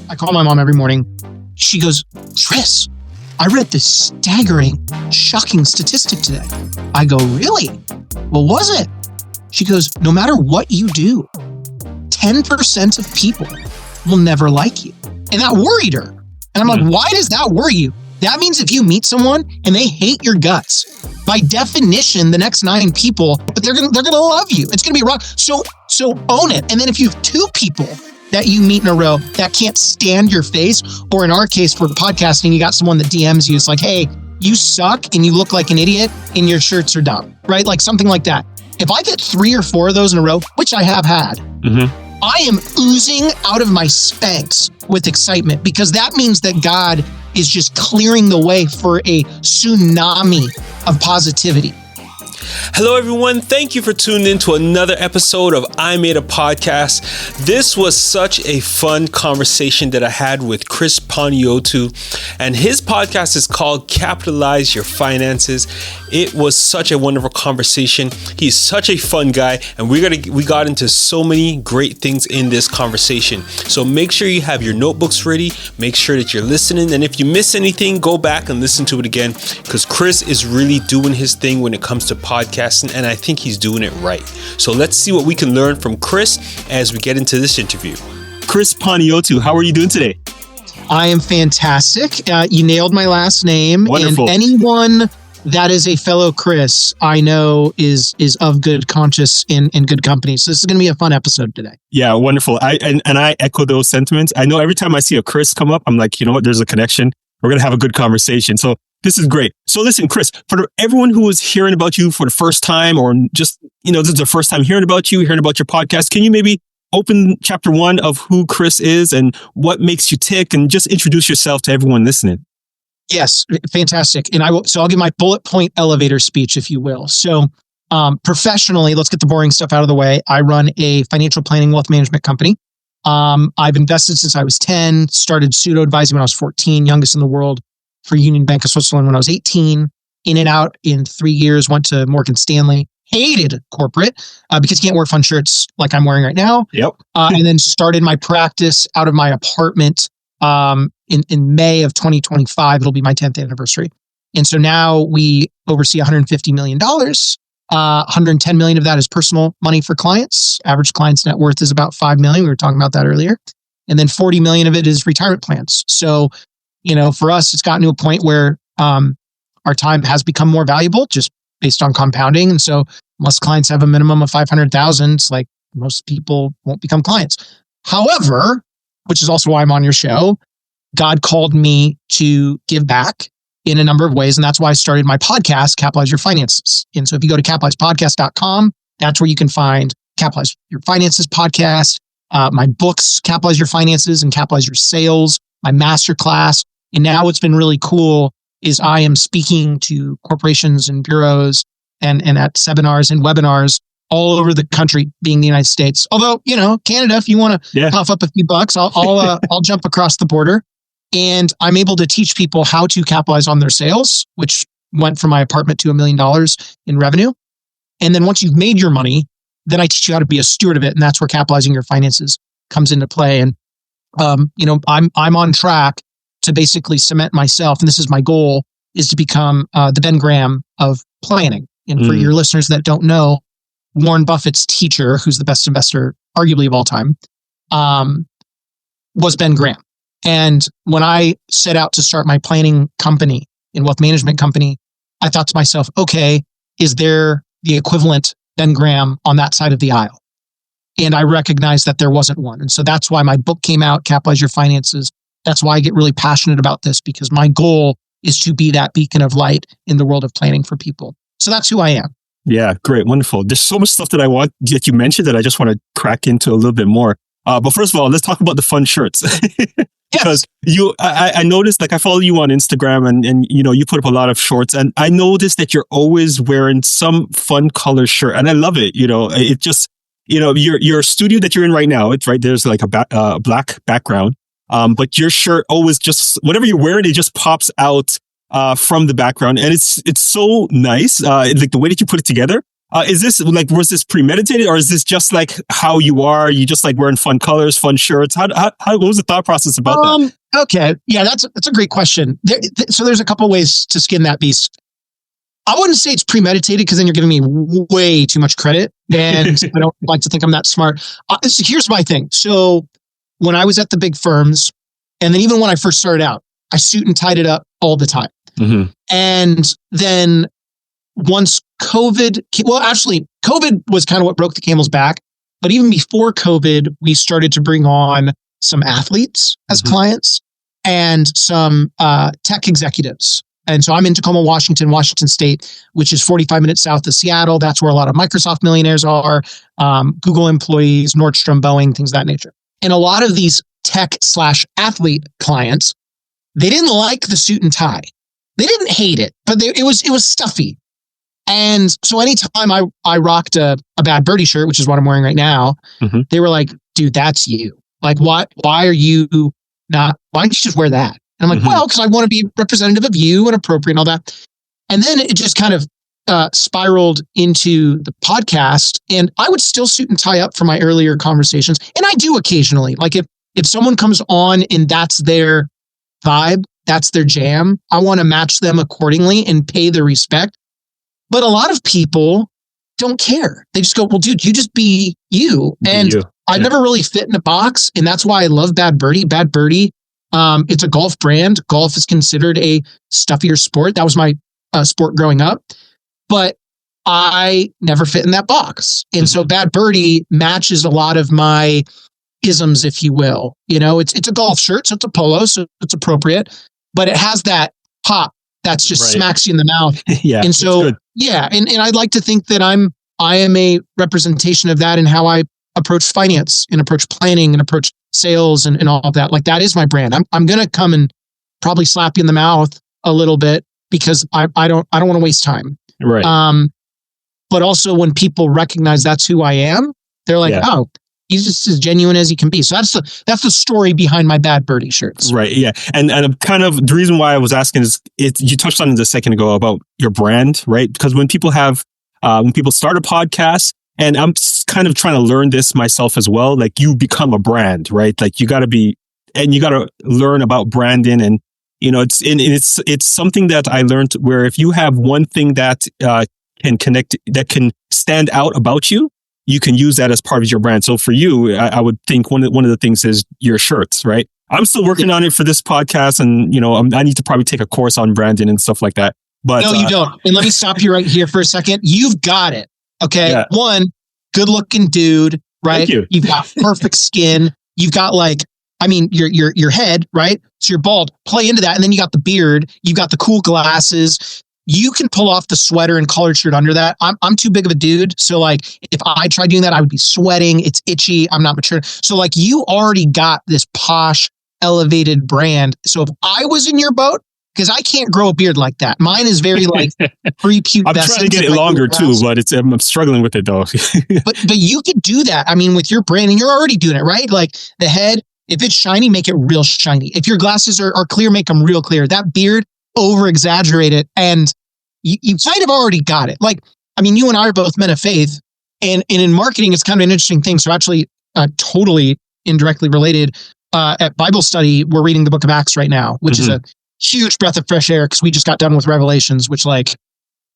I call my mom every morning. She goes, Chris, I read this staggering, shocking statistic today. I go, really? What was it? She goes, no matter what you do, 10% of people will never like you. And that worried her. And I'm like, why does that worry you? That means if you meet someone and they hate your guts, by definition, the next 9 people, but they're gonna love you. It's gonna be wrong. So own it. And then if you have 2 people that you meet in a row that can't stand your face, or in our case for the podcasting, you got someone that DMs you, it's like, hey, you suck and you look like an idiot and your shirts are dumb, right? Like something like that. If I get 3 or 4 of those in a row, which I have had, I am oozing out of my Spanx with excitement, because that means that God is just clearing the way for a tsunami of positivity. Hello, everyone. Thank you for tuning in to another episode of I Made a Podcast. This was such a fun conversation that I had with Chris Panagiotu, and his podcast is called CAPitalize Your Finances. It was such a wonderful conversation. He's such a fun guy, and we got into so many great things in this conversation. So make sure you have your notebooks ready. Make sure that you're listening, and if you miss anything, go back and listen to it again, because Chris is really doing his thing when it comes to podcasting, and I think he's doing it right. So let's see what we can learn from Chris as we get into this interview. Chris Panagiotu, how are you doing today? I am fantastic. You nailed my last name. Wonderful. And anyone that is a fellow Chris, I know is of good conscience in good company. So this is going to be a fun episode today. Yeah, wonderful. I echo those sentiments. I know every time I see a Chris come up, I'm like, you know what? There's a connection. We're going to have a good conversation. So this is great. So listen, Chris, for everyone who is hearing about you for the first time, or just, this is their first time hearing about your podcast, can you maybe open chapter 1 of who Chris is and what makes you tick, and just introduce yourself to everyone listening? Yes, fantastic. And I'll give my bullet point elevator speech, if you will. So professionally, let's get the boring stuff out of the way. I run a financial planning wealth management company. I've invested since I was 10, started pseudo advising when I was 14, youngest in the world, for Union Bank of Switzerland when I was 18, in and out in 3 years, went to Morgan Stanley, hated corporate because you can't wear fun shirts like I'm wearing right now. Yep. And then started my practice out of my apartment in May of 2025. It'll be my 10th anniversary. And so now we oversee $150 million. 110 million of that is personal money for clients. Average client's net worth is about 5 million. We were talking about that earlier. And then 40 million of it is retirement plans. So, for us, it's gotten to a point where our time has become more valuable just based on compounding. And so unless clients have a minimum of 500,000, it's like most people won't become clients. However, which is also why I'm on your show, God called me to give back in a number of ways. And that's why I started my podcast, CAPitalize Your Finances. And so if you go to CAPitalizePodcast.com, that's where you can find CAPitalize Your Finances podcast, my books, CAPitalize Your Finances and CAPitalize Your Sales, my masterclass. And now what's been really cool is I am speaking to corporations and bureaus and at seminars and webinars all over the country, being the United States. Although, Canada, if you want to puff up a few bucks, I'll jump across the border. And I'm able to teach people how to capitalize on their sales, which went from my apartment to $1 million in revenue. And then once you've made your money, then I teach you how to be a steward of it. And that's where capitalizing your finances comes into play. And, I'm on track to basically cement myself. And this is my goal, is to become the Ben Graham of planning. And for your listeners that don't know, Warren Buffett's teacher, who's the best investor arguably of all time, was Ben Graham. And when I set out to start my planning company and wealth management company, I thought to myself, okay, is there the equivalent Ben Graham on that side of the aisle? And I recognized that there wasn't one. And so that's why my book came out, CAPitalize Your Finances. That's why I get really passionate about this, because my goal is to be that beacon of light in the world of planning for people. So that's who I am. Yeah, great. Wonderful. There's so much stuff that you mentioned that I just want to crack into a little bit more. But first of all, let's talk about the fun shirts. Because I noticed, like, I follow you on Instagram and you put up a lot of shorts, and I noticed that you're always wearing some fun color shirt, and I love it. It just, your studio that you're in right now, it's right, there's like a black background. But your shirt always just, whatever you're wearing, it just pops out from the background, and it's so nice. Like the way that you put it together. Is this like, was this premeditated, or is this just like how you are? You just like wearing fun colors, fun shirts? What was the thought process about that? Okay. Yeah, that's a great question. So there's a couple ways to skin that beast. I wouldn't say it's premeditated, because then you're giving me way too much credit, and I don't like to think I'm that smart. So here's my thing. So when I was at the big firms, and then even when I first started out, I suit and tied it up all the time. Mm-hmm. And then once COVID was kind of what broke the camel's back. But even before COVID, we started to bring on some athletes as clients and some tech executives. And so I'm in Tacoma, Washington State, which is 45 minutes south of Seattle. That's where a lot of Microsoft millionaires are, Google employees, Nordstrom, Boeing, things of that nature. And a lot of these tech/athlete clients, they didn't like the suit and tie. They didn't hate it, but it was stuffy. And so anytime I rocked a Bad Birdie shirt, which is what I'm wearing right now, they were like, dude, that's you. Like, why don't you just wear that? And I'm like, well, because I want to be representative of you and appropriate and all that. And then it just kind of spiraled into the podcast, and I would still suit and tie up for my earlier conversations. And I do occasionally, like if someone comes on and that's their vibe, that's their jam, I want to match them accordingly and pay the respect. But a lot of people don't care. They just go, well, dude, you just be you. And I never really fit in a box. And that's why I love Bad Birdie. Bad Birdie, it's a golf brand. Golf is considered a stuffier sport. That was my sport growing up. But I never fit in that box. And so Bad Birdie matches a lot of my isms, if you will. You know, it's a golf shirt, so it's a polo, so it's appropriate. But it has that pop that's just smacks you in the mouth. And so, and I'd like to think that I am a representation of that in how I approach finance and approach planning and approach sales and all of that. Like, that is my brand. I'm going to come and probably slap you in the mouth a little bit, because I don't want to waste time. Right. But also when people recognize that's who I am, they're like, oh, he's just as genuine as he can be. So that's the story behind my Bad Birdie shirts. Right. Yeah. And kind of the reason why I was asking is you touched on it a second ago about your brand, right? Because when people start a podcast, and I'm kind of trying to learn this myself as well, like, you become a brand, right? Like, you got to learn about branding, and it's something that I learned, where if you have one thing that can connect, that can stand out about you, you can use that as part of your brand. So for you, I would think one of the things is your shirts, right? I'm still working on it for this podcast, and I need to probably take a course on branding and stuff like that. But no, you don't. And let me stop you right here for a second. You've got it. Okay. Yeah. One, good looking dude, right? Thank you. You've got perfect skin. You've got your head, right? So you're bald. Play into that. And then you got the beard. You've got the cool glasses. You can pull off the sweater and collared shirt under that. I'm too big of a dude. So like, if I tried doing that, I would be sweating. It's itchy. I'm not mature. So like, you already got this posh, elevated brand. So if I was in your boat, because I can't grow a beard like that. Mine is very like pre-pubescent. I'm trying to get it longer too, but I'm struggling with it though. but you could do that. I mean, with your brand, and you're already doing it, right? Like, the head, if it's shiny, make it real shiny. If your glasses are clear, make them real clear. That beard, over exaggerate it, and you kind of already got it. Like, I mean, you and I are both men of faith, and in marketing, it's kind of an interesting thing. So actually, totally indirectly related, at Bible study, we're reading the book of Acts right now, which is a huge breath of fresh air, because we just got done with Revelations, which, like,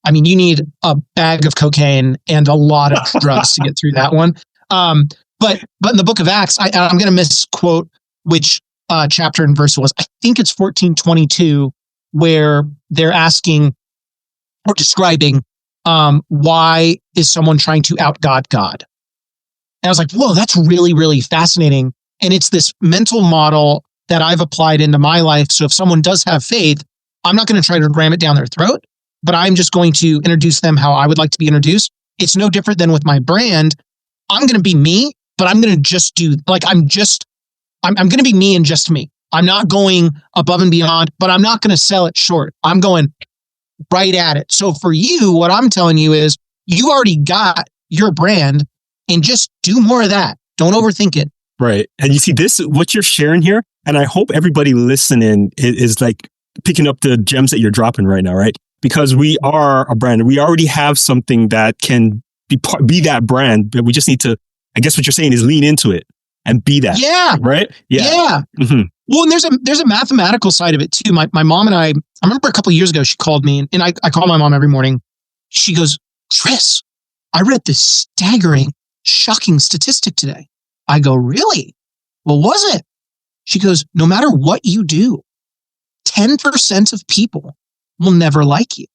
I mean, you need a bag of cocaine and a lot of drugs to get through that one. But in the book of Acts, I'm going to misquote which chapter and verse it was. I think it's 14:22, where they're asking or describing why is someone trying to out-God God? And I was like, whoa, that's really, really fascinating. And it's this mental model that I've applied into my life. So if someone does have faith, I'm not going to try to ram it down their throat, but I'm just going to introduce them how I would like to be introduced. It's no different than with my brand. I'm going to be me, but I'm going to just do, like, I'm going to be me and just me. I'm not going above and beyond, but I'm not going to sell it short. I'm going right at it. So for you, what I'm telling you is, you already got your brand, and just do more of that. Don't overthink it. Right. And you see this, what you're sharing here, and I hope everybody listening is like picking up the gems that you're dropping right now, right? Because we are a brand. We already have something that can be that brand, but we just need to, I guess what you're saying is lean into it and be that. Yeah. Right? Yeah. Mm-hmm. Well, and there's a mathematical side of it too. My mom and I remember a couple of years ago, she called me and I call my mom every morning. She goes, Chris, I read this staggering, shocking statistic today. I go, really? What was it? She goes, no matter what you do, 10% of people will never like you.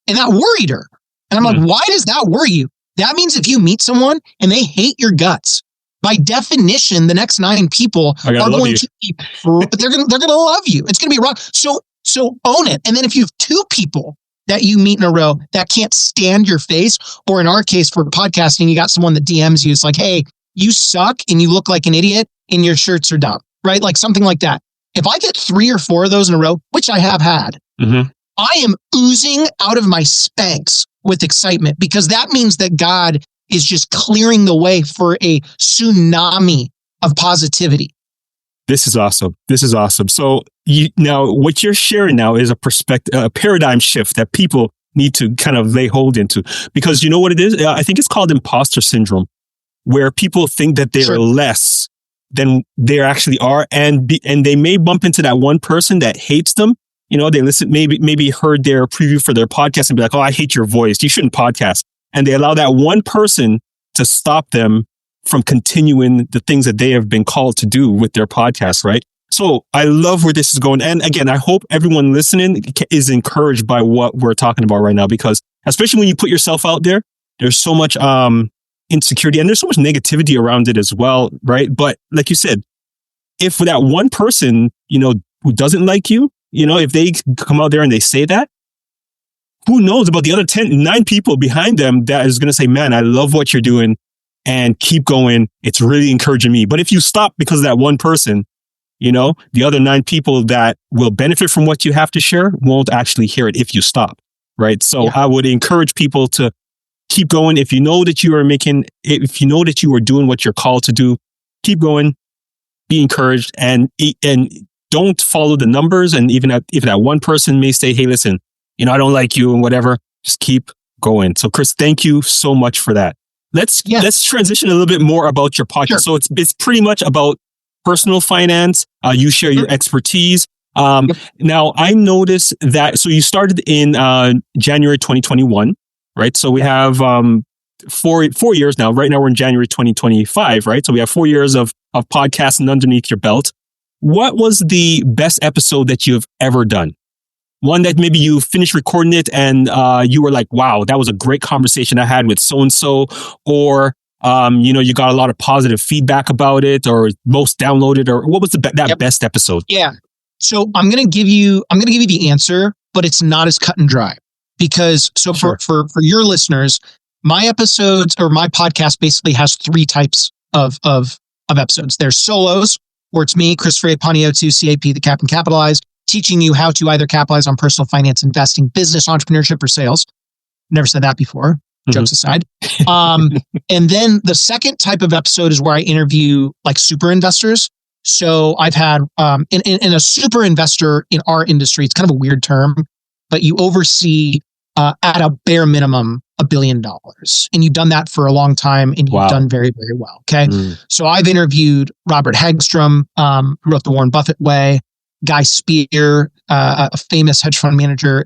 And that worried her. And I'm like, why does that worry you? That means if you meet someone and they hate your guts, by definition, the next 9 people are going to be, but they're going to love you. It's going to be wrong. So own it. And then if you have 2 people that you meet in a row that can't stand your face, or in our case for podcasting, you got someone that DMs you. It's like, hey, you suck and you look like an idiot and your shirts are dumb, right? Like something like that. If I get 3 or 4 of those in a row, which I have had, I am oozing out of my Spanx with excitement, because that means that God is just clearing the way for a tsunami of positivity. This is awesome. So now what you're sharing now is a paradigm shift that people need to kind of lay hold into, because you know what it is? I think it's called imposter syndrome, where people think that they're less than they actually are. And they may bump into that one person that hates them. You know, they listen, maybe heard their preview for their podcast and be like, oh, I hate your voice. You shouldn't podcast. And they allow that one person to stop them from continuing the things that they have been called to do with their podcast, right? So I love where this is going. And again, I hope everyone listening is encouraged by what we're talking about right now, because especially when you put yourself out there, there's so much insecurity and there's so much negativity around it as well, right? But like you said, if that one person, you know, who doesn't like you, you know, if they come out there and they say that, who knows about the other 9 people behind them that is going to say, man, I love what you're doing and keep going. It's really encouraging me. But if you stop because of that one person, you know, the other 9 people that will benefit from what you have to share won't actually hear it if you stop. Right. So I would encourage people to keep going. If you know that you are doing what you're called to do, keep going, be encouraged, and don't follow the numbers. And even if that one person may say, hey, listen, you know, I don't like you and whatever, just keep going. So Chris, thank you so much for that. Let's transition a little bit more about your podcast. Sure. So it's pretty much about personal finance. You share your expertise. Now I noticed that, so you started in January 2021, right? So we have 4 years now. Right now we're in January 2025, right? So we have 4 years of podcasting underneath your belt. What was the best episode that you've ever done? One that maybe you finished recording it and you were like, wow, that was a great conversation I had with so-and-so, or you know, you got a lot of positive feedback about it, or most downloaded, or what was that best episode? Yeah. So I'm going to give you the answer, but it's not as cut and dry, because for your listeners, my episodes or my podcast basically has 3 types of episodes. There's solos, where it's me, Chris Panagiotu, CAP, the CAPatalize, teaching you how to either capitalize on personal finance, investing, business, entrepreneurship, or sales. Never said that before, jokes aside. And then the second type of episode is where I interview like super investors. So I've had, in a super investor in our industry, it's kind of a weird term, but you oversee at a bare minimum $1 billion. And you've done that for a long time and you've done very, very well. Okay. So I've interviewed Robert Hagstrom, who wrote The Warren Buffett Way, Guy Spear, a famous hedge fund manager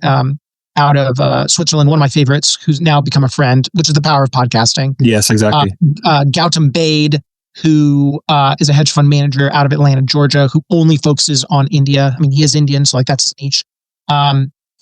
out of Switzerland, one of my favorites, who's now become a friend, which is the power of podcasting. Yes, exactly. Gautam Bade, who is a hedge fund manager out of Atlanta, Georgia, who only focuses on India. I mean, he is Indian, so like that's his niche.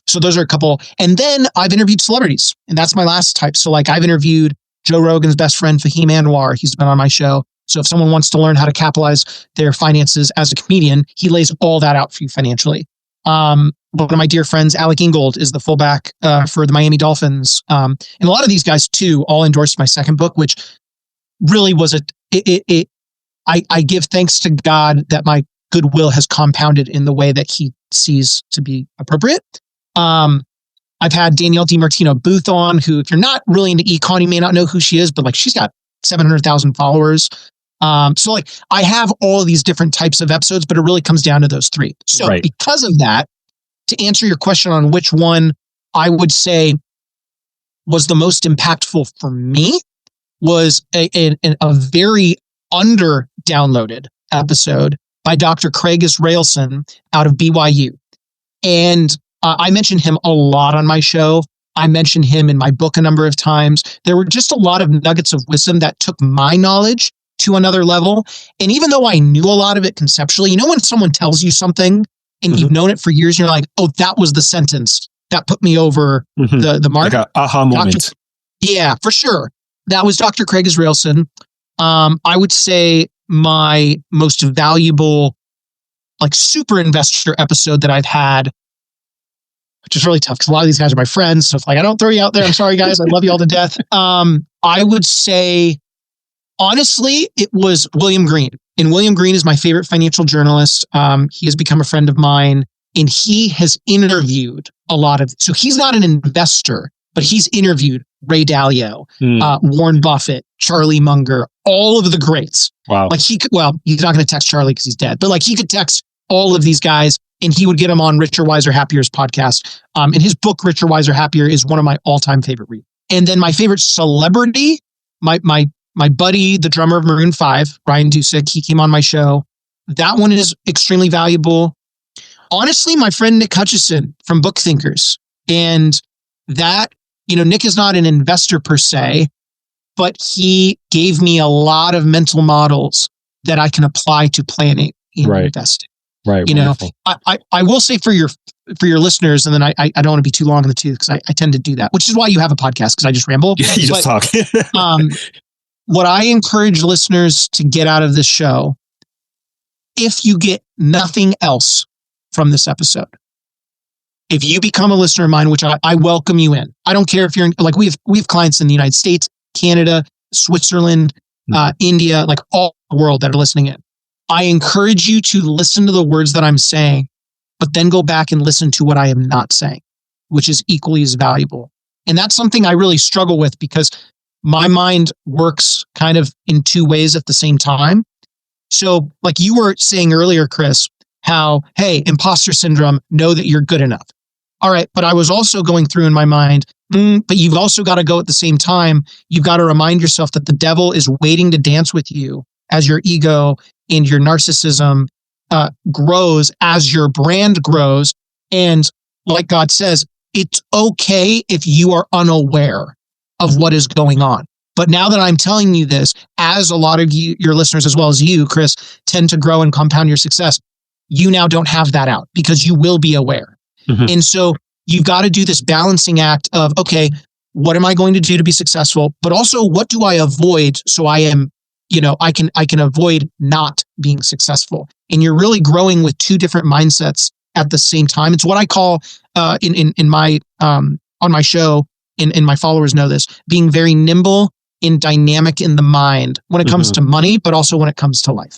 So those are a couple. And then I've interviewed celebrities, and that's my last type. So like I've interviewed Joe Rogan's best friend, Fahim Anwar. He's been on my show. So if someone wants to learn how to capitalize their finances as a comedian, he lays all that out for you financially. One of my dear friends, Alec Ingold, is the fullback for the Miami Dolphins. And a lot of these guys too all endorsed my second book, which really was I give thanks to God that my goodwill has compounded in the way that he sees to be appropriate. I've had Danielle DiMartino Booth on, who, if you're not really into econ, you may not know who she is, but like she's got 700,000 followers. So like I have all of these different types of episodes, but it really comes down to those 3. So because of that, to answer your question on which one, I would say was the most impactful for me was a very under downloaded episode by Dr. Craig Israelson out of BYU. And I mentioned him a lot on my show. I mentioned him in my book a number of times. There were just a lot of nuggets of wisdom that took my knowledge to another level. And even though I knew a lot of it conceptually, when someone tells you something and you've known it for years, you're like, oh, that was the sentence that put me over the mark. Like a aha moment. Yeah, for sure. That was Dr. Craig Israelson. I would say my most valuable, super investor episode that I've had, which is really tough because a lot of these guys are my friends. So if I don't throw you out there, I'm sorry, guys. I love you all to death. I would say, honestly, it was William Green. And William Green is my favorite financial journalist. He has become a friend of mine, and he has interviewed so he's not an investor, but he's interviewed Ray Dalio, Warren Buffett, Charlie Munger, all of the greats. Wow. He's not going to text Charlie because he's dead, but he could text all of these guys and he would get them on Richer, Wiser, Happier's podcast. And his book, Richer, Wiser, Happier, is one of my all-time favorite reads. And then my favorite celebrity, my buddy, the drummer of Maroon 5, Ryan Dusick, he came on my show. That one is extremely valuable. Honestly, my friend Nick Hutchison from Book Thinkers. And that, Nick is not an investor per se, but he gave me a lot of mental models that I can apply to planning and investing. Right. I will say for your listeners, and then I don't want to be too long in the tooth because I tend to do that, which is why you have a podcast, because I just ramble. Yeah, you just talk. What I encourage listeners to get out of this show, if you get nothing else from this episode, if you become a listener of mine, which I welcome you in. I don't care if you're in, we have clients in the United States, Canada, Switzerland, India, all the world that are listening in. I encourage you to listen to the words that I'm saying, but then go back and listen to what I am not saying, which is equally as valuable. And that's something I really struggle with because my mind works kind of in two ways at the same time. So you were saying earlier, Chris, how, hey, imposter syndrome, know that you're good enough. All right. But I was also going through in my mind, but you've also got to go at the same time. You've got to remind yourself that the devil is waiting to dance with you as your ego and your narcissism grows, as your brand grows. And like God says, it's okay if you are unaware of what is going on. But now that I'm telling you this, as a lot of you, your listeners, as well as you, Chris, tend to grow and compound your success, you now don't have that out because you will be aware. And so you've got to do this balancing act of, okay, what am I going to do to be successful? But also, what do I avoid so I am, I can avoid not being successful. And you're really growing with two different mindsets at the same time. It's what I call in my on my show, and my followers know this, being very nimble and dynamic in the mind when it comes to money, but also when it comes to life.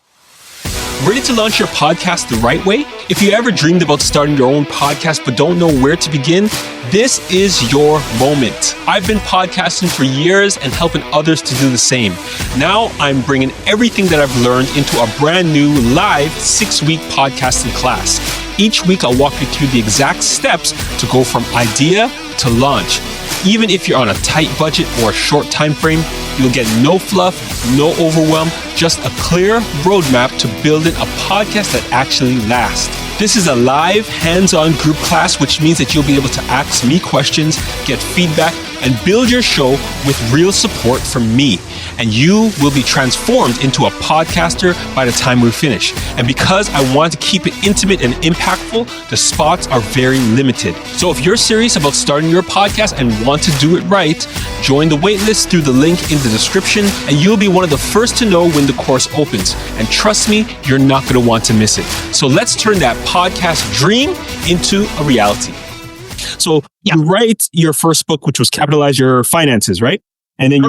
Ready to launch your podcast the right way? If you ever dreamed about starting your own podcast but don't know where to begin, this is your moment. I've been podcasting for years and helping others to do the same. Now I'm bringing everything that I've learned into a brand new live 6-week podcasting class. Each week I'll walk you through the exact steps to go from idea to launch. Even if you're on a tight budget or a short time frame, you'll get no fluff, no overwhelm, just a clear roadmap to building a podcast that actually lasts. This is a live, hands-on group class, which means that you'll be able to ask me questions, get feedback, and build your show with real support from me. And you will be transformed into a podcaster by the time we're finished. And because I want to keep it intimate and impactful, the spots are very limited. So if you're serious about starting your podcast and want to do it right, join the waitlist through the link in the description, and you'll be one of the first to know when the course opens. And trust me, you're not going to want to miss it. So let's turn that podcast dream into a reality. So you write your first book, which was CAPitalize Your Finances, right? And then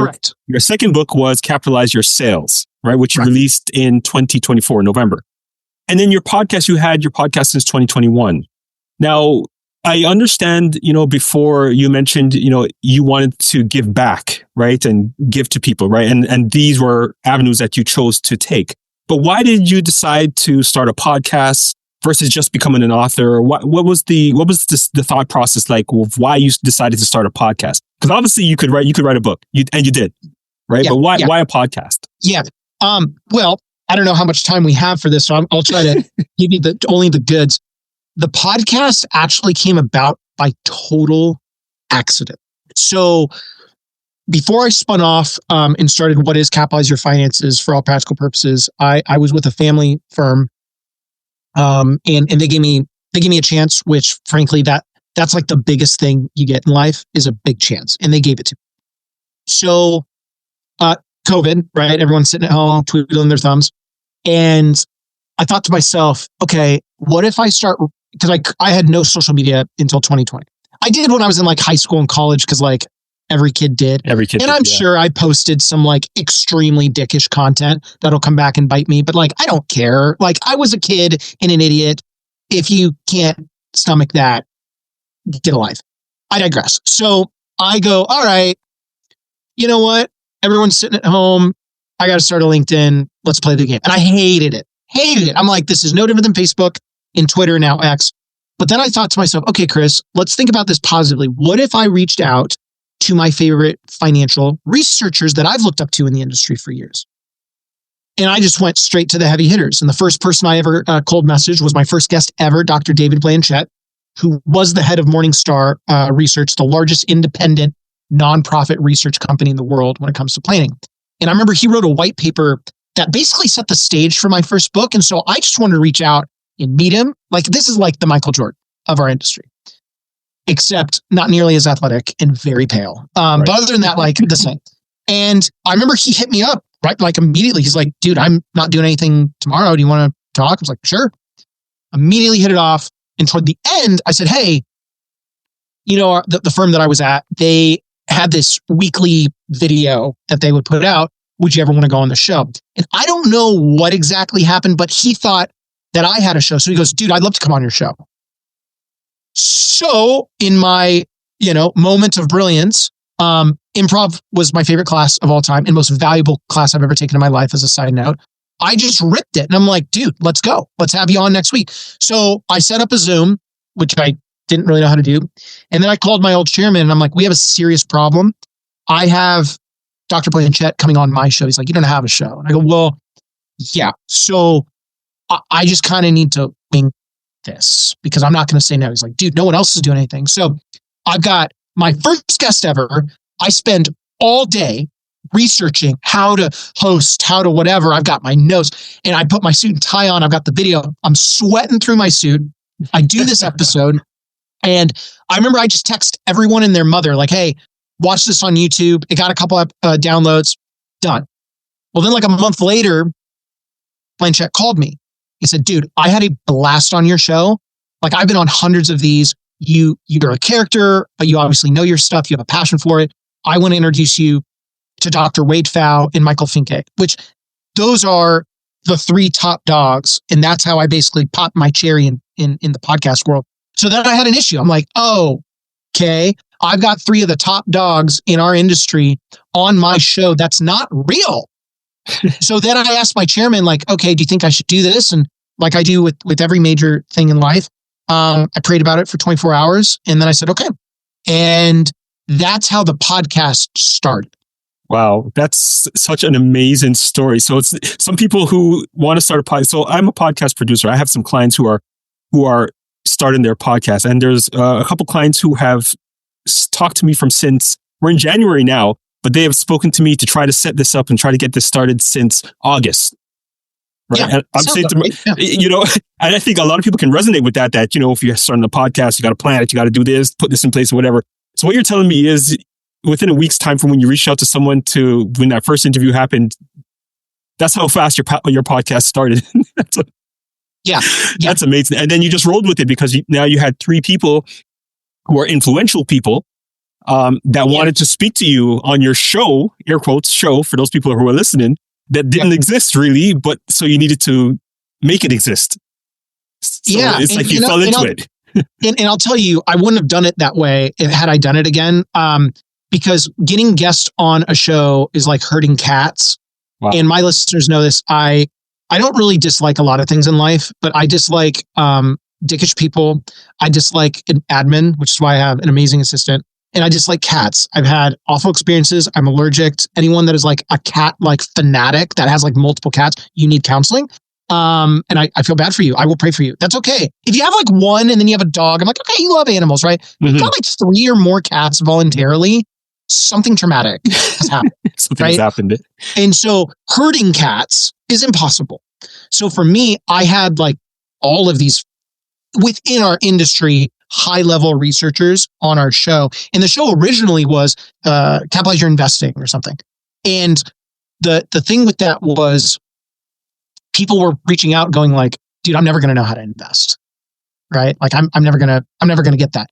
your second book was CAPitalize Your Sales, right? Which you released in 2024, November. And then your podcast, you had your podcast since 2021. Now, I understand, before you mentioned, you wanted to give back, right? And give to people, right? And these were avenues that you chose to take. But why did you decide to start a podcast versus just becoming an author? What was the thought process like of why you decided to start a podcast? Because obviously you could write a book, and you did, right? Yeah, but why a podcast? Yeah. Well, I don't know how much time we have for this, so I'll try to give you only the goods. The podcast actually came about by total accident. So before I spun off and started what is CAPatalize Your Finances for all practical purposes, I was with a family firm, and they gave me a chance, which frankly that's like the biggest thing you get in life is a big chance, and they gave it to me. So COVID, right? Everyone's sitting at home twiddling their thumbs, and I thought to myself, okay, what if I start? Because I had no social media until 2020. I did when I was in like high school and college, because like every kid did. And I'm sure I posted some like extremely dickish content that'll come back and bite me, but like I don't care. Like I was a kid and an idiot. If you can't stomach that, get a life. I digress. So I go, all right, you know what? Everyone's sitting at home. I got to start a LinkedIn. Let's play the game. And I hated it. I'm like, this is no different than Facebook and Twitter, now X. But then I thought to myself, okay, Chris, let's think about this positively. What if I reached out to my favorite financial researchers that I've looked up to in the industry for years? And I just went straight to the heavy hitters. And the first person I ever cold messaged was my first guest ever, Dr. David Blanchett, who was the head of Morningstar Research, the largest independent nonprofit research company in the world when it comes to planning. And I remember he wrote a white paper that basically set the stage for my first book. And so I just wanted to reach out and meet him. Like, this is like the Michael Jordan of our industry, except not nearly as athletic and very pale. Right. But other than that, like the same. And I remember he hit me up, right? Like immediately. He's like, dude, I'm not doing anything tomorrow. Do you want to talk? I was like, sure. Immediately hit it off. And toward the end, I said, hey, you know, the firm that I was at, they had this weekly video that they would put out. Would you ever want to go on the show? And I don't know what exactly happened, but he thought that I had a show. So he goes, dude, I'd love to come on your show. So in my, moment of brilliance, improv was my favorite class of all time and most valuable class I've ever taken in my life, as a side note. I just ripped it. And I'm like, dude, let's go. Let's have you on next week. So I set up a Zoom, which I didn't really know how to do. And then I called my old chairman and I'm like, we have a serious problem. I have Dr. Blanchett coming on my show. He's like, you don't have a show. And I go, well, yeah. So I just kind of need to wing this because I'm not going to say no. He's like, dude, no one else is doing anything. So I've got my first guest ever. I spend all day researching how to host, how to whatever. I've got my notes and I put my suit and tie on. I've got the video. I'm sweating through my suit. I do this episode. And I remember I just text everyone and their mother like, hey, watch this on YouTube. It got a couple of downloads. Done. Well, then like a month later, Blanchett called me. He said, dude, I had a blast on your show. Like I've been on hundreds of these. You're a character, but you obviously know your stuff. You have a passion for it. I want to introduce you to Dr. Wade Pfau and Michael Finke, which those are the three top dogs. And that's how I basically popped my cherry in the podcast world. So then I had an issue. I'm like, oh, okay. I've got three of the top dogs in our industry on my show. That's not real. So then I asked my chairman, like, okay, do you think I should do this? And like I do with every major thing in life, I prayed about it for 24 hours. And then I said, okay. And that's how the podcast started. Wow, that's such an amazing story. So it's some people who want to start a podcast. So I'm a podcast producer. I have some clients who are starting their podcast. And there's a couple clients who have talked to me since we're in January now, but they have spoken to me to try to set this up and try to get this started since August. Right. Yeah, and I'm saying to me, and I think a lot of people can resonate with that, if you're starting a podcast, you got to plan it, you got to do this, put this in place or whatever. So what you're telling me is within a week's time from when you reached out to someone to when that first interview happened, that's how fast your podcast started. That's amazing. And then you just rolled with it because now you had three people who are influential people that wanted to speak to you on your show, air quotes, show for those people who are listening, that didn't exist really, but so you needed to make it exist. So it's like you fell into it. And I'll tell you, I wouldn't have done it that way had I done it again. Because getting guests on a show is like herding cats. Wow. And my listeners know this. I don't really dislike a lot of things in life, but I dislike dickish people. I dislike an admin, which is why I have an amazing assistant. and I dislike cats. I've had awful experiences. I'm allergic to anyone that is like a cat like fanatic that has like multiple cats. You need counseling. And I feel bad for you. I will pray for you. That's okay. If you have like one and then you have a dog, I'm like, okay, you love animals, right? If you've got like 3 or more cats voluntarily, something traumatic has happened. Something has happened. And so herding cats is impossible. So for me, I had like all of these within our industry, high-level researchers on our show. And the show originally was CAPitalize Your Investing or something. And the thing with that was people were reaching out going like, dude, I'm never going to know how to invest. Right? Like I'm never going to get that.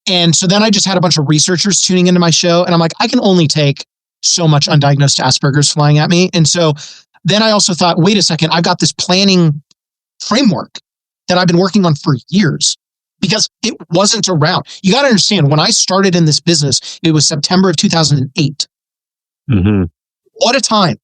And so then I just had a bunch of researchers tuning into my show and I'm like, I can only take so much undiagnosed Asperger's flying at me. And so then I also thought, wait a second, I've got this planning framework that I've been working on for years because it wasn't around. You got to understand, when I started in this business, it was September of 2008. What a time.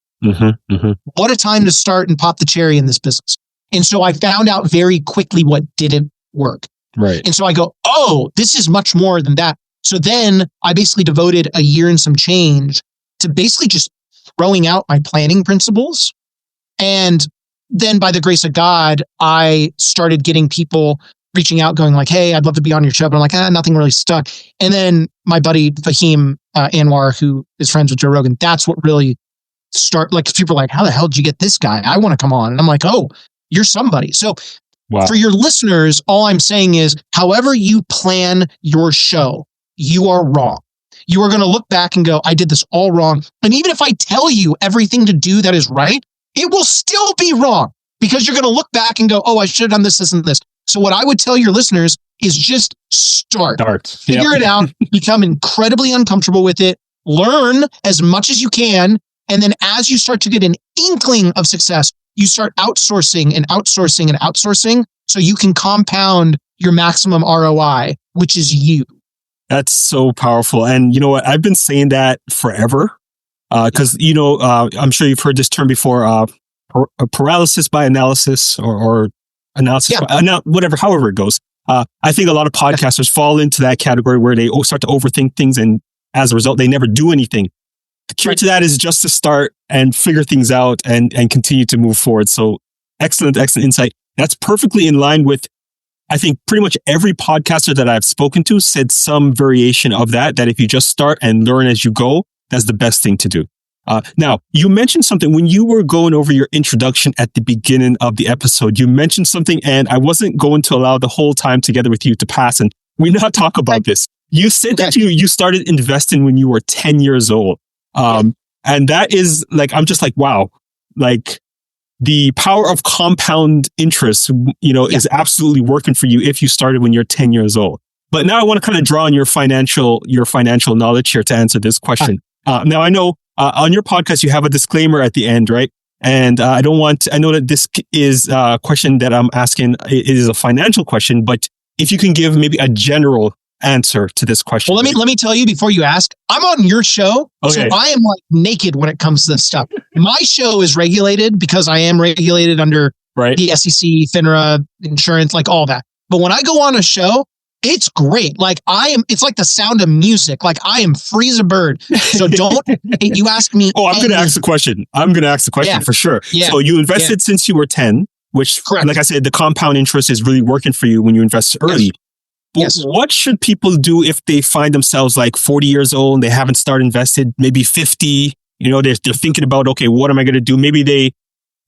What a time to start and pop the cherry in this business. And so I found out very quickly what didn't work. Right. And so I go, oh, this is much more than that. So then I basically devoted a year and some change to basically just throwing out my planning principles. And then by the grace of God, I started getting people reaching out going like, hey, I'd love to be on your show. But I'm like, nothing really stuck. And then my buddy, Fahim Anwar, who is friends with Joe Rogan, that's what really like, people are like, how the hell did you get this guy? I want to come on. And I'm like, oh, you're somebody. So for your listeners, all I'm saying is, however you plan your show, you are wrong. You are going to look back and go, I did this all wrong. And even if I tell you everything to do that is right, it will still be wrong because you're going to look back and go, oh, I should have done this, this, and this. So what I would tell your listeners is just start. Figure it out, become incredibly uncomfortable with it, learn as much as you can. And then as you start to get an inkling of success, you start outsourcing and outsourcing and outsourcing so you can compound your maximum ROI, which is you. That's so powerful. And you know what? I've been saying that forever because, I'm sure you've heard this term before, paralysis by analysis or analysis, whatever, however it goes. I think a lot of podcasters fall into that category where they start to overthink things. And as a result, they never do anything. The cure to that is just to start and figure things out and continue to move forward. So excellent insight. That's perfectly in line with, I think, pretty much every podcaster that I've spoken to said some variation of that if you just start and learn as you go, that's the best thing to do. Now, you mentioned something when you were going over your introduction at the beginning of the episode. You mentioned something, and I wasn't going to allow the whole time together with you to pass, and we not talk about this. You said that you started investing when you were 10 years old. And that is like, I'm just like, wow, like the power of compound interest, is absolutely working for you if you started when you're 10 years old. But now I want to kind of draw on your financial knowledge here to answer this question. Now I know on your podcast, you have a disclaimer at the end, right? And I know that this is a question that I'm asking. It is a financial question, but if you can give maybe a general answer to this question. Well, let me tell you before you ask, I'm on your show. Okay. So I am like naked when it comes to this stuff. My show is regulated because I am regulated under the SEC, FINRA, insurance, like all that. But when I go on a show, it's great. Like it's like the sound of music. Like I am free as a bird. So don't, you ask me. Oh, I'm going to ask the question. For sure. Yeah. So you invested since you were 10, which, like I said, the compound interest is really working for you when you invest early. Yes. What should people do if they find themselves like 40 years old and they haven't started invested, maybe 50, they're thinking about, okay, what am I going to do? Maybe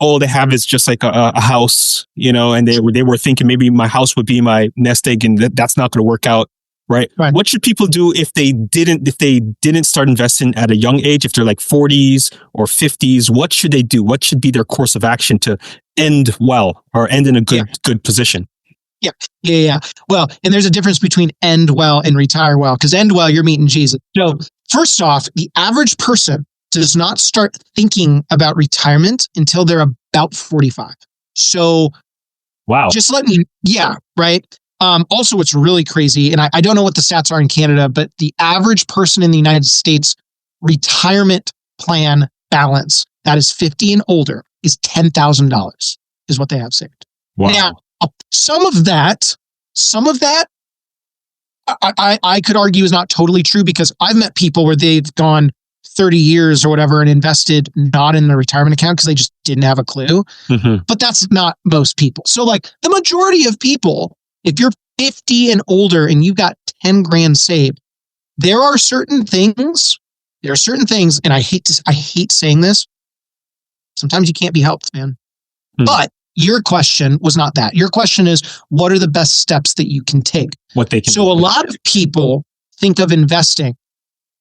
all they have is just like a house, and they were thinking maybe my house would be my nest egg and that's not going to work out. Right. What should people do if they didn't start investing at a young age, if they're like 40s or 50s? What should they do? What should be their course of action to end well or end in a good position? Yeah. Well, and there's a difference between end well and retire well, because end well, you're meeting Jesus. So first off, the average person does not start thinking about retirement until they're about 45. So just right. Also, what's really crazy, and I don't know what the stats are in Canada, but the average person in the United States retirement plan balance that is 50 and older is $10,000 is what they have saved. Wow. Now, some of that I could argue is not totally true, because I've met people where they've gone 30 years or whatever and invested not in the retirement account because they just didn't have a clue. But that's not most people. So like the majority of people, if you're 50 and older and you've got 10 grand saved, there are certain things, and I hate saying this. Sometimes you can't be helped, man. But your question was not that. Your question is, what are the best steps that you can take? What they can do. So a lot of people think of investing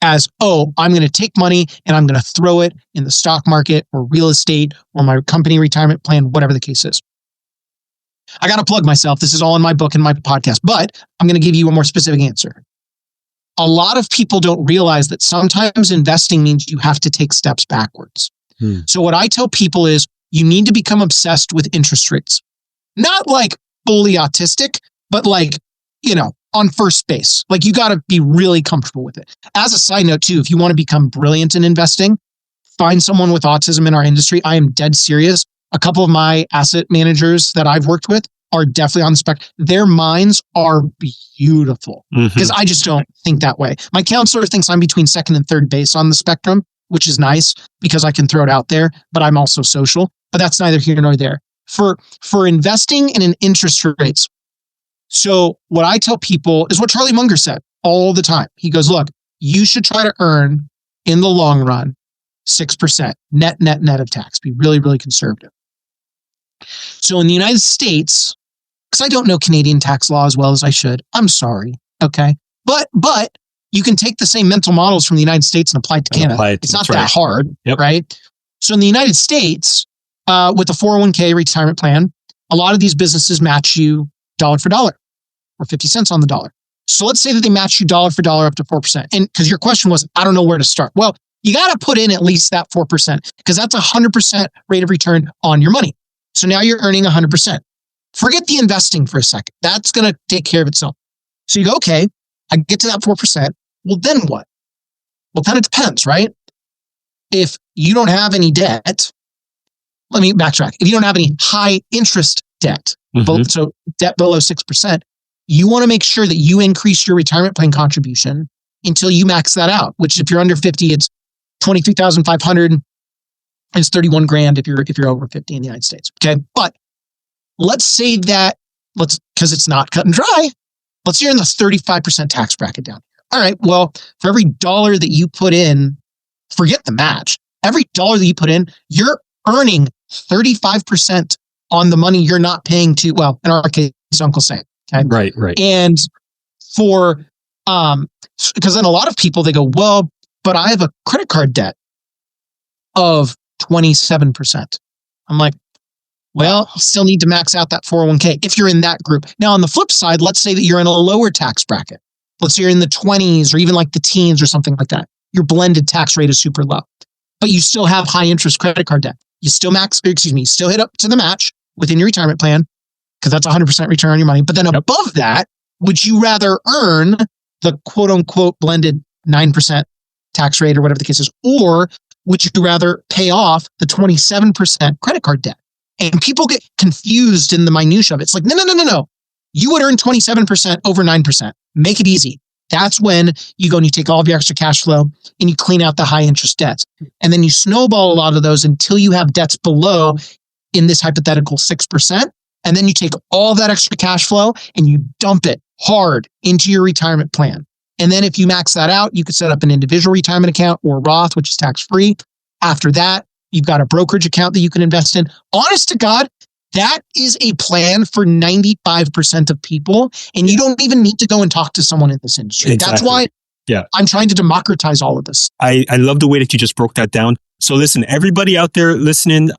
as, oh, I'm going to take money and I'm going to throw it in the stock market or real estate or my company retirement plan, whatever the case is. I got to plug myself. This is all in my book and my podcast, but I'm going to give you a more specific answer. A lot of people don't realize that sometimes investing means you have to take steps backwards. So what I tell people is you need to become obsessed with interest rates. Not like fully autistic, but like, on first base. Like you got to be really comfortable with it. As a side note too, if you want to become brilliant in investing, find someone with autism in our industry. I am dead serious. A couple of my asset managers that I've worked with are definitely on the spectrum. Their minds are beautiful because I just don't think that way. My counselor thinks I'm between second and third base on the spectrum, which is nice because I can throw it out there, but I'm also social. But that's neither here nor there. For investing in interest rates. So what I tell people is what Charlie Munger said all the time. He goes, look, you should try to earn in the long run 6% net of tax. Be really, really conservative. So in the United States, because I don't know Canadian tax law as well as I should, I'm sorry. Okay. But you can take the same mental models from the United States and apply it to Canada. It's not that hard, right? So in the United States, with the 401k retirement plan, a lot of these businesses match you dollar for dollar or 50 cents on the dollar. So let's say that they match you dollar for dollar up to 4%. And because your question was, I don't know where to start. Well, you got to put in at least that 4% because that's 100% rate of return on your money. So now you're earning 100%. Forget the investing for a second. That's going to take care of itself. So you go, okay, I get to that 4%. Well, then what? Well, then it depends, right? If you don't have any debt, let me backtrack. If you don't have any high interest debt, so debt below 6%, you want to make sure that you increase your retirement plan contribution until you max that out, which if you're under 50, it's $23,500. It's 31 grand if you're over 50 in the United States. Okay. But let's say that, because it's not cut and dry, let's say you're in the 35% tax bracket down here. All right. Well, for every dollar that you put in, forget the match. Every dollar that you put in, you're earning 35% on the money you're not paying to, well, in our case, Uncle Sam. Okay? Right. And for, because then a lot of people, they go, well, but I have a credit card debt of 27%. I'm like, well, you still need to max out that 401k if you're in that group. Now, on the flip side, let's say that you're in a lower tax bracket. Let's say you're in the 20s or even like the teens or something like that. Your blended tax rate is super low, but you still have high interest credit card debt. You still still hit up to the match within your retirement plan because that's 100% return on your money. But then above that, would you rather earn the quote unquote blended 9% tax rate or whatever the case is, or would you rather pay off the 27% credit card debt? And people get confused in the minutia of it. It's like, no. You would earn 27% over 9%. Make it easy. That's when you go and you take all of your extra cash flow and you clean out the high interest debts. And then you snowball a lot of those until you have debts below, in this hypothetical, 6%. And then you take all that extra cash flow and you dump it hard into your retirement plan. And then if you max that out, you could set up an individual retirement account or Roth, which is tax-free. After that, you've got a brokerage account that you can invest in. Honest to God, that is a plan for 95% of people. And you don't even need to go and talk to someone in this industry. Exactly. That's why I'm trying to democratize all of this. I love the way that you just broke that down. So listen, everybody out there listening,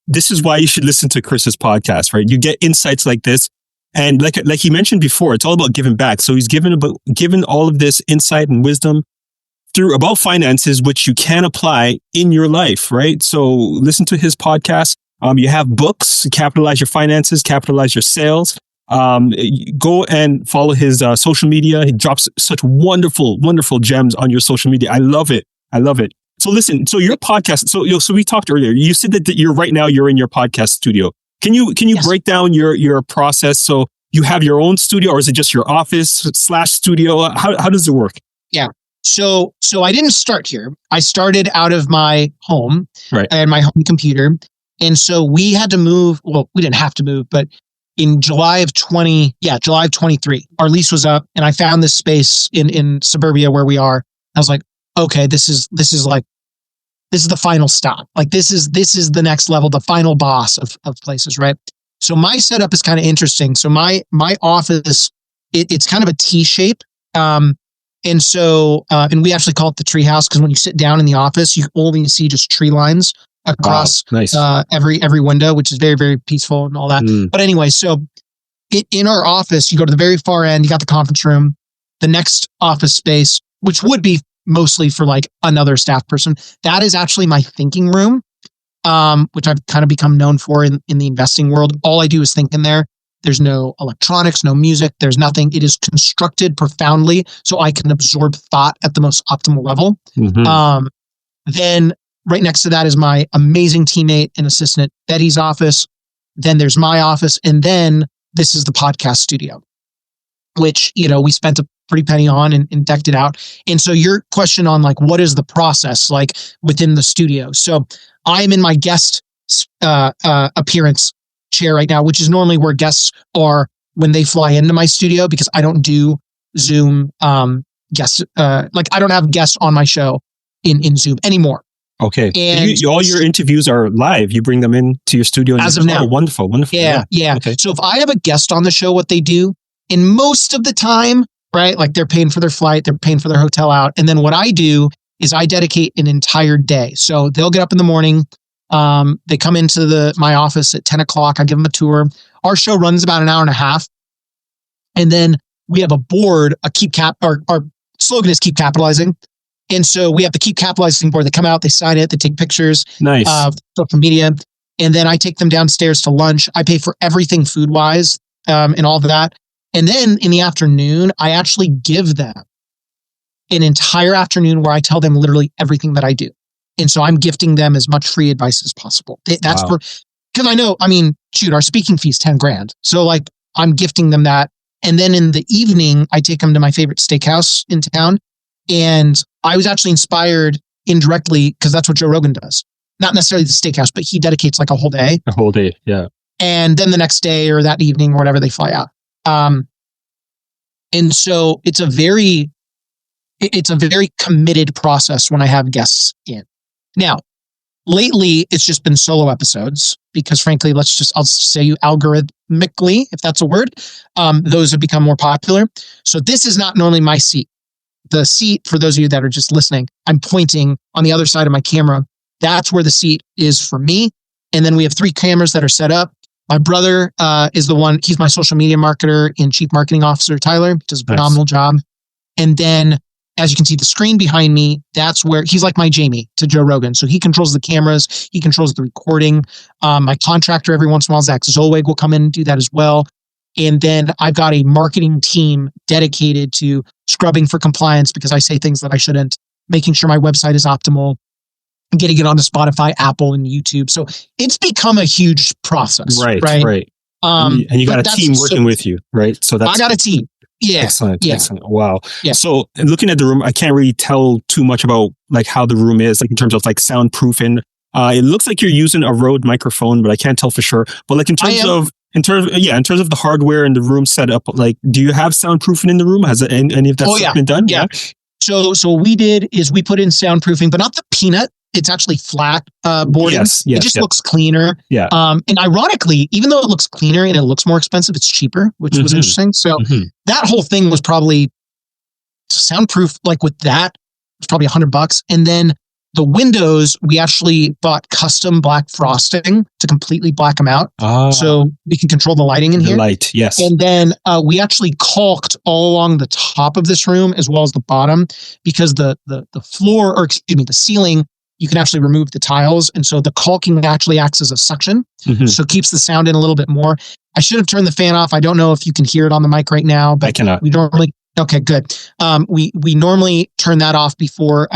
this is why you should listen to Chris's podcast, right? You get insights like this. And like he mentioned before, it's all about giving back. So he's given all of this insight and wisdom about finances, which you can apply in your life, right? So listen to his podcast. You have books, Capitalize Your Finances, Capitalize Your Sales. Go and follow his social media. He drops such wonderful, wonderful gems on your social media. I love it. So listen, so your podcast, so we talked earlier, you said that you're in your podcast studio. Can you Yes. break down your process? So you have your own studio, or is it just your office/studio? How does it work? Yeah. So I didn't start here. I started out of my home and my home computer. And so we had to move. Well, we didn't have to move, but in July of 23, our lease was up, and I found this space in suburbia where we are. I was like, okay, this is the final stop. Like this is the next level, the final boss of places, right? So my setup is kind of interesting. So my office, it's kind of a T shape. And so, and we actually call it the tree house, because when you sit down in the office, you only see just tree lines across every window, which is very, very peaceful and all that. But anyway, so in our office, you go to the very far end, you got the conference room, the next office space, which would be mostly for like another staff person. That is actually my thinking room, which I've kind of become known for in the investing world. All I do is think in there. There's no electronics, no music. There's nothing. It is constructed profoundly so I can absorb thought at the most optimal level. Then right next to that is my amazing teammate and assistant, Betty's office. Then there's my office. And then this is the podcast studio, which, we spent a pretty penny on and decked it out. And so your question on like, what is the process like within the studio? So I'm in my guest appearance chair right now, which is normally where guests are when they fly into my studio, because I don't do Zoom guests. Like I don't have guests on my show in Zoom anymore. Okay. And all your interviews are live. You bring them into your studio. As of now. Wonderful. Yeah. Okay. So if I have a guest on the show, what they do, in most of the time, right? Like they're paying for their flight, they're paying for their hotel out. And then what I do is I dedicate an entire day. So they'll get up in the morning. They come into my office at 10 o'clock. I give them a tour. Our show runs about an hour and a half. And then we have a board, our slogan is Keep Capitalizing. And so we have the Keep Capitalizing board. They come out, they sign it, they take pictures. Nice. Social media. And then I take them downstairs to lunch. I pay for everything food-wise, and all of that. And then in the afternoon, I actually give them an entire afternoon where I tell them literally everything that I do. And so I'm gifting them as much free advice as possible. That's because I know, our speaking fee is 10 grand. So like I'm gifting them that. And then in the evening, I take them to my favorite steakhouse in town. And I was actually inspired indirectly because that's what Joe Rogan does. Not necessarily the steakhouse, but he dedicates like a whole day. A whole day, yeah. And then the next day or that evening or whatever, they fly out. And so it's a very committed process when I have guests in. Now, lately, it's just been solo episodes because frankly, I'll say algorithmically, if that's a word, those have become more popular. So this is not normally my seat. The seat, for those of you that are just listening, I'm pointing on the other side of my camera. That's where the seat is for me. And then we have 3 cameras that are set up. My brother is the one, he's my social media marketer and chief marketing officer, Tyler, does a phenomenal job. And then, as you can see, the screen behind me, that's where he's like my Jamie to Joe Rogan. So he controls the cameras, he controls the recording. My contractor every once in a while, Zach Zolweg, will come in and do that as well. And then I've got a marketing team dedicated to scrubbing for compliance because I say things that I shouldn't, making sure my website is optimal, getting it onto Spotify, Apple, and YouTube. So it's become a huge process. Right. And you got a team working with you, right? So I got a team. Yeah. Excellent. Yeah. Excellent. Wow. Yeah. So looking at the room, I can't really tell too much about like how the room is, like in terms of like soundproofing. It looks like you're using a Rode microphone, but I can't tell for sure. But like in terms of the hardware and the room setup, like, do you have soundproofing in the room? Has any of that stuff been done? Yeah. So what we did is we put in soundproofing, but not the peanut. It's actually flat boarding. Yes, it just looks cleaner. Yeah. And ironically, even though it looks cleaner and it looks more expensive, it's cheaper, which was interesting. So that whole thing was probably soundproof. Like with that, it was probably $100. And then the windows, we actually bought custom black frosting to completely black them out. So we can control the lighting in here. Light, yes. And then we actually caulked all along the top of this room as well as the bottom, because the floor, or excuse me, the ceiling, you can actually remove the tiles. And so the caulking actually acts as a suction. So it keeps the sound in a little bit more. I should have turned the fan off. I don't know if you can hear it on the mic right now, but I cannot. We normally, okay, good. We normally turn that off before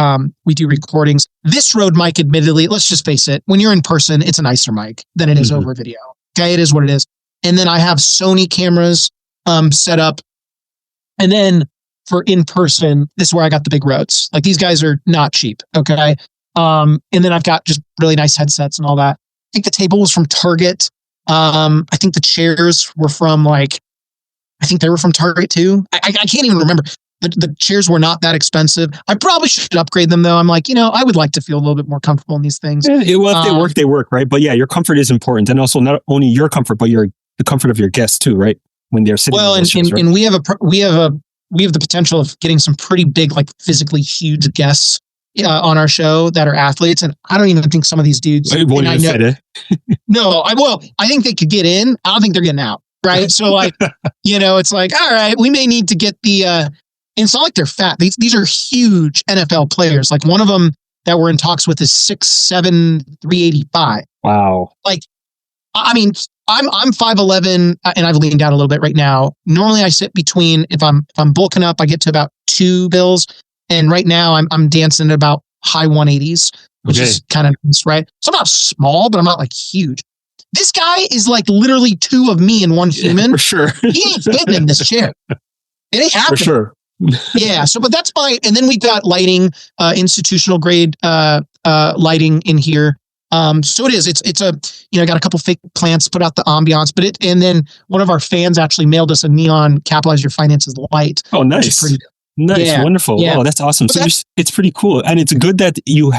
we do recordings. This Rode mic, admittedly, let's just face it, when you're in person, it's a nicer mic than it is over video. Okay, it is what it is. And then I have Sony cameras set up. And then for in-person, this is where I got the big roads. Like these guys are not cheap. Okay. And then I've got just really nice headsets and all that. I think the table was from Target. I think the chairs were from I think they were from Target too. I can't even remember. The chairs were not that expensive. I probably should upgrade them though. I'm like, I would like to feel a little bit more comfortable in these things. Yeah, well, if they work, they work, right? But yeah, your comfort is important. And also not only your comfort, but the comfort of your guests too, right? When they're sitting. Well, and we have the potential of getting some pretty big, like physically huge guests on our show that are athletes. And I don't even think some of these dudes. No, I think they could get in. I don't think they're getting out. Right. So it's like, all right, we may need to get it's not like they're fat. These are huge NFL players. Like one of them that we're in talks with is 6'7", 385. Wow. Like, I mean, I'm 5'11", and I've leaned down a little bit right now. Normally I sit between, if I'm bulking up, I get to about 2 bills. And right now I'm dancing at about high 180s, which is kind of nice, right? So I'm not small, but I'm not like huge. This guy is like literally 2 of me and 1 human. For sure. He ain't fitting in this chair. It ain't happening. For sure. Yeah. So, but that's and then we got lighting, institutional grade lighting in here. So it is. It's I got a couple fake plants, put out the ambiance, and then one of our fans actually mailed us a neon CAPatalize Your Finances light. Oh, nice. Nice, yeah, wonderful. Yeah. Oh, that's awesome. So it's pretty cool. And it's good that you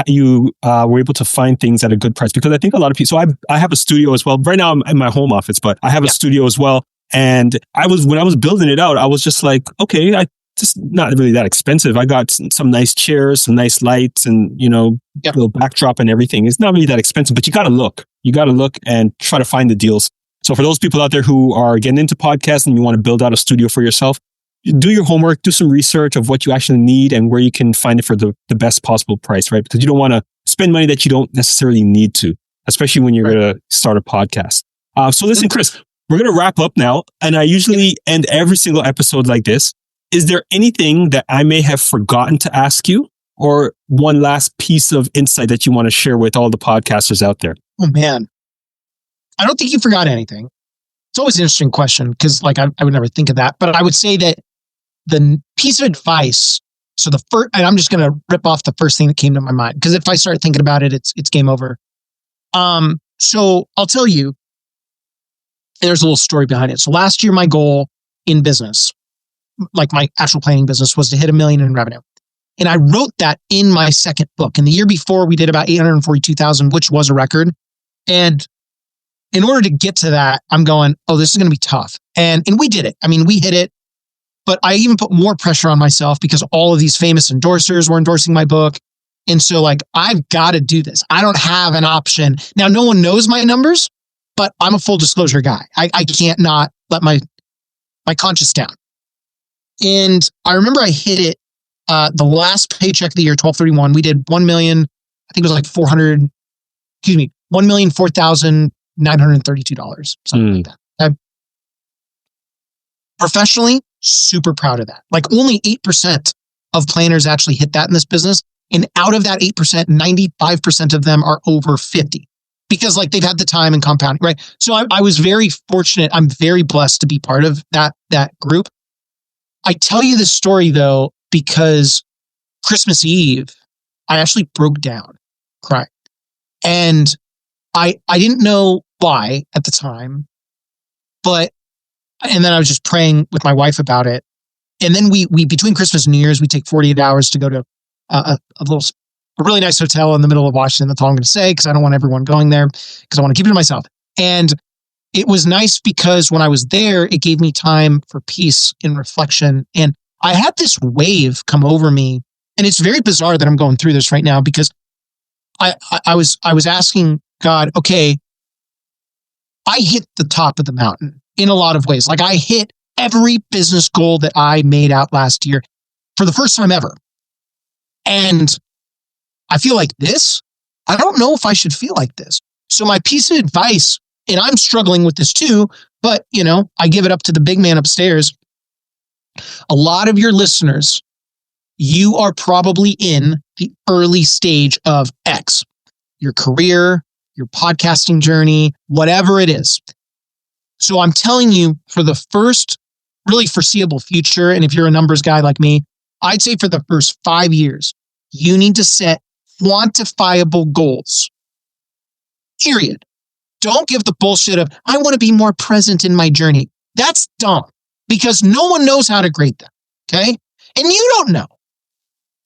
were able to find things at a good price, because I think a lot of people, so I have a studio as well. Right now I'm in my home office, but I have a studio as well. And when I was building it out, I was just like, okay, just not really that expensive. I got some nice chairs, some nice lights, and little backdrop and everything. It's not really that expensive, but you got to look. You got to look and try to find the deals. So for those people out there who are getting into podcasts and you want to build out a studio for yourself, do your homework, do some research of what you actually need and where you can find it for the best possible price, right? Because you don't want to spend money that you don't necessarily need to, especially when you're going to start a podcast. So listen, Chris, we're going to wrap up now. And I usually end every single episode like this. Is there anything that I may have forgotten to ask you, or one last piece of insight that you want to share with all the podcasters out there? Oh, man. I don't think you forgot anything. It's always an interesting question because I would never think of that. But I would say that the piece of advice, so the first, and I'm just going to rip off the first thing that came to my mind, because if I start thinking about it, it's game over. So I'll tell you, there's a little story behind it. So last year, my goal in business, like my actual planning business, was to hit $1 million in revenue. And I wrote that in my second book. And the year before, we did about 842,000, which was a record. And in order to get to that, I'm going, oh, this is going to be tough. And we did it. I mean, we hit it. But I even put more pressure on myself because all of these famous endorsers were endorsing my book. And so I've got to do this. I don't have an option. Now, no one knows my numbers, but I'm a full disclosure guy. I can't not let my conscience down. And I remember I hit it the last paycheck of the year, 12/31. We did 1 million. I think it was like $1,004,932, something like that. Professionally, super proud of that. Like only 8% of planners actually hit that in this business. And out of that 8%, 95% of them are over 50 because they've had the time and compounding, right? So I was very fortunate. I'm very blessed to be part of that group. I tell you this story though, because Christmas Eve, I actually broke down crying. And I didn't know why at the time, and then I was just praying with my wife about it. And then we between Christmas and New Year's, we take 48 hours to go to a really nice hotel in the middle of Washington. That's all I'm going to say, because I don't want everyone going there, because I want to keep it to myself. And it was nice because when I was there, it gave me time for peace and reflection. And I had this wave come over me. And it's very bizarre that I'm going through this right now, because I was asking God, okay, I hit the top of the mountain in a lot of ways. I hit every business goal that I made out last year for the first time ever. And I feel like this. I don't know if I should feel like this. So my piece of advice, and I'm struggling with this too, but I give it up to the big man upstairs. A lot of your listeners, you are probably in the early stage of X, your career, your podcasting journey, whatever it is. So I'm telling you, for the first really foreseeable future, and if you're a numbers guy like me, I'd say for the first 5 years, you need to set quantifiable goals. Period. Don't give the bullshit of, I want to be more present in my journey. That's dumb because no one knows how to grade them. Okay. And you don't know.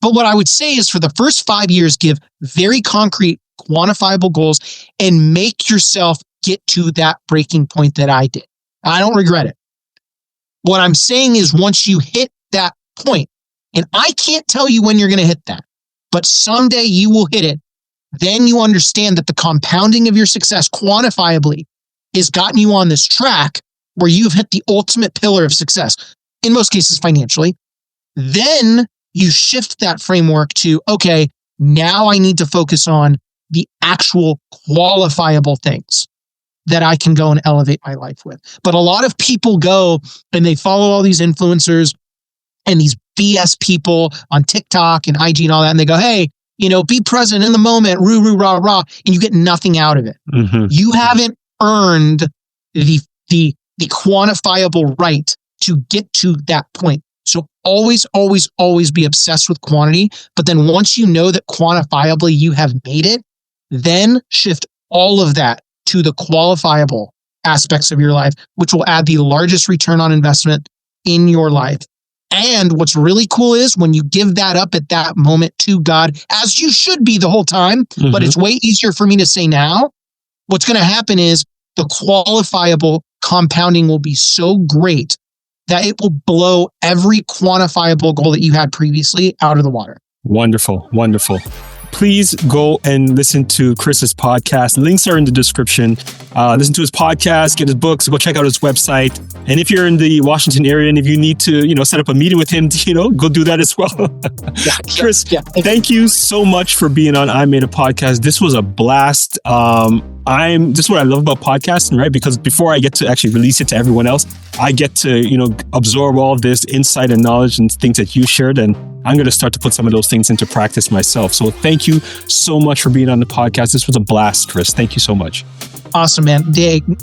But what I would say is for the first 5 years, give very concrete, quantifiable goals and make yourself get to that breaking point that I did. I don't regret it. What I'm saying is once you hit that point, and I can't tell you when you're going to hit that, but someday you will hit it, then you understand that the compounding of your success quantifiably has gotten you on this track where you've hit the ultimate pillar of success, in most cases financially. Then you shift that framework to, okay, now I need to focus on the actual qualifiable things that I can go and elevate my life with. But a lot of people go and they follow all these influencers and these BS people on TikTok and IG and all that, and they go, hey, be present in the moment, roo, roo, rah, rah, and you get nothing out of it. Mm-hmm. You haven't earned the quantifiable right to get to that point. So always, always, always be obsessed with quantity. But then once you know that quantifiably you have made it, then shift all of that to the qualifiable aspects of your life, which will add the largest return on investment in your life. And what's really cool is when you give that up at that moment to God, as you should be the whole time, but it's way easier for me to say now, what's going to happen is the qualifiable compounding will be so great that it will blow every quantifiable goal that you had previously out of the water. Wonderful. Wonderful. Please go and listen to Chris's podcast. Links are in the description. Listen to his podcast, get his books, go check out his website. And if you're in the Washington area and if you need to, set up a meeting with him, go do that as well. Chris, thank you so much for being on I Made a Podcast. This was a blast. This is what I love about podcasting, right? Because before I get to actually release it to everyone else, I get to, absorb all of this insight and knowledge and things that you shared. And I'm going to start to put some of those things into practice myself. So thank you so much for being on the podcast. This was a blast, Chris. Thank you so much. Awesome, man.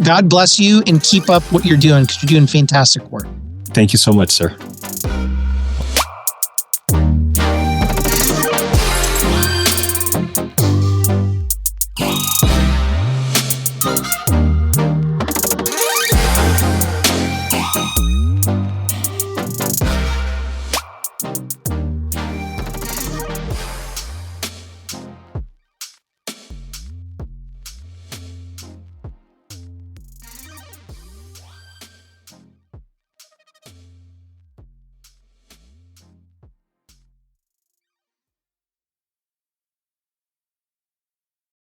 God bless you and keep up what you're doing because you're doing fantastic work. Thank you so much, sir.